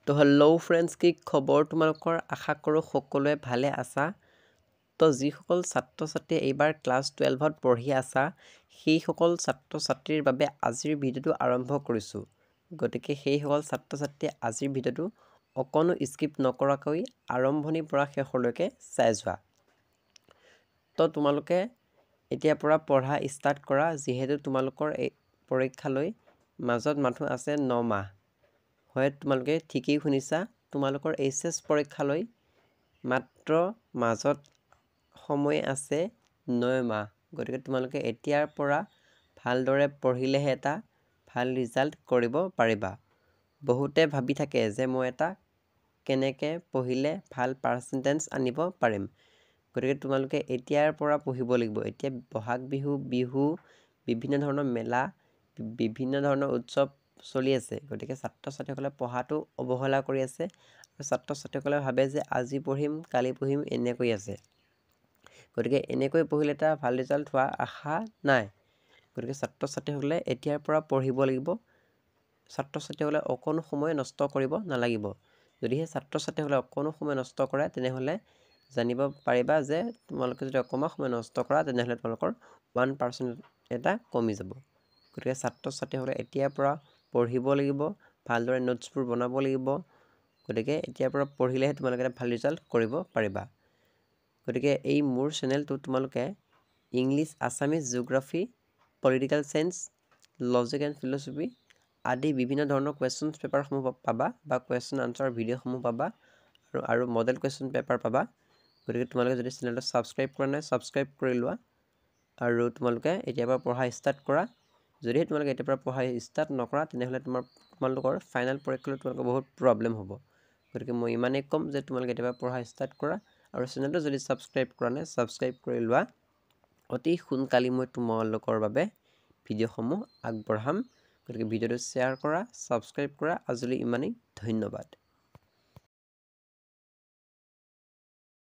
তো hello' friends, কি খবৰ তোমালোকৰ? আশা কৰোঁ সকলোৱে ভালে আছা। তো যিসকল ছাত্ৰ ছাত্ৰীয়ে এইবাৰ ক্লাছ 12ত পঢ়ি আছা, সেইসকল ছাত্ৰ ছাত্ৰীৰ বাবে আজিৰ ভিডিঅ'টো আৰম্ভ কৰিছোঁ। গতিকে সেইসকল ছাত্ৰ ছাত্ৰীয়ে আজিৰ ভিডিঅ'টো অকণো স্কিপ নকৰাকৈ আৰম্ভণিৰ পৰা শেষলৈকে চাই যোৱা। তো তোমালোকে এতিয়াৰ পৰা পঢ়া ষ্টাৰ্ট কৰা, যিহেতু তোমালোকৰ এই পৰীক্ষালৈ মাজত মাথো আছে 9 মাহ। হয়, তোমালোকে ঠিকেই শুনিছা, তোমালোকৰ এইচএছ পৰীক্ষালৈ মাত্ৰ মাজত সময় আছে 9 মাহ। গতিকে তোমালোকে এতিয়াৰ পৰা ভালদৰে পঢ়িলেহে এটা ভাল ৰিজাল্ট কৰিব পাৰিবা। বহুতে ভাবি থাকে যে মই এটা কেনেকৈ পঢ়িলে ভাল পাৰ্চেণ্টেজ আনিব পাৰিম। গতিকে তোমালোকে এতিয়াৰ পৰা পঢ়িব লাগিব। এতিয়া বহাগ বিহু বিভিন্ন ধৰণৰ মেলা, বিভিন্ন ধৰণৰ উৎসৱ চলি আছে। গতিকে ছাত্ৰ ছাত্ৰীসকলে পঢ়াটো অৱহেলা কৰি আছে আৰু ছাত্ৰ ছাত্ৰীসকলে ভাবে যে আজি পঢ়িম, কালি পঢ়িম, এনেকৈ আছে। গতিকে এনেকৈ পঢ়িলে এটা ভাল ৰিজাল্ট হোৱাৰ আশা নাই। গতিকে ছাত্ৰ ছাত্ৰীসকলে এতিয়াৰ পৰা পঢ়িব লাগিব। ছাত্ৰ ছাত্ৰীসকলে অকণো সময় নষ্ট কৰিব নালাগিব। যদিহে ছাত্ৰ ছাত্ৰীসকলে অকণো সময় নষ্ট কৰে, তেনেহ'লে জানিব পাৰিবা যে তোমালোকে যদি অকণমান সময় নষ্ট কৰা, তেনেহ'লে তোমালোকৰ 1% এটা কমি যাব। গতিকে ছাত্ৰ ছাত্ৰীসকলে এতিয়াৰ পৰা পঢ়িব লাগিব, ভালদৰে নোটছবোৰ বনাব লাগিব। গতিকে এতিয়াৰ পৰা পঢ়িলেহে তোমালোকে এটা ভাল ৰিজাল্ট কৰিব পাৰিবা। গতিকে এই মোৰ চেনেলটো তোমালোকে English, Assamese, geography, political science, logic and philosophy আদি বিভিন্ন ধৰণৰ কুৱেশ্যন পেপাৰসমূহ পাবা বা কুৱেশ্যন আনচাৰ ভিডিঅ'সমূহ পাবা আৰু মডেল কুৱেশ্যন পেপাৰ পাবা। গতিকে তোমালোকে যদি চেনেলটো ছাবস্ক্ৰাইব কৰা নাই, ছাবস্ক্ৰাইব কৰি লোৱা আৰু তোমালোকে এতিয়াৰ পৰা পঢ়া ষ্টাৰ্ট কৰা। যদিহে তোমালোকে এতিয়াৰ পৰা পঢ়া ষ্টাৰ্ট নকৰা, তেনেহ'লে তোমালোকৰ ফাইনেল পৰীক্ষালৈ তোমালোকৰ বহুত প্ৰব্লেম হ'ব। গতিকে মই ইমানেই ক'ম যে তোমালোকে এতিয়াৰ পৰা পঢ়া ষ্টাৰ্ট কৰা আৰু চেনেলটো যদি ছাবস্ক্ৰাইব কৰা নাই, ছাবস্ক্ৰাইব কৰি লোৱা। অতি সোনকালে মই তোমালোকৰ বাবে ভিডিঅ'সমূহ আগবঢ়াম। গতিকে ভিডিঅ'টো শ্বেয়াৰ কৰা, ছাবস্ক্ৰাইব কৰা। আজিলৈ ইমানেই, ধন্যবাদ।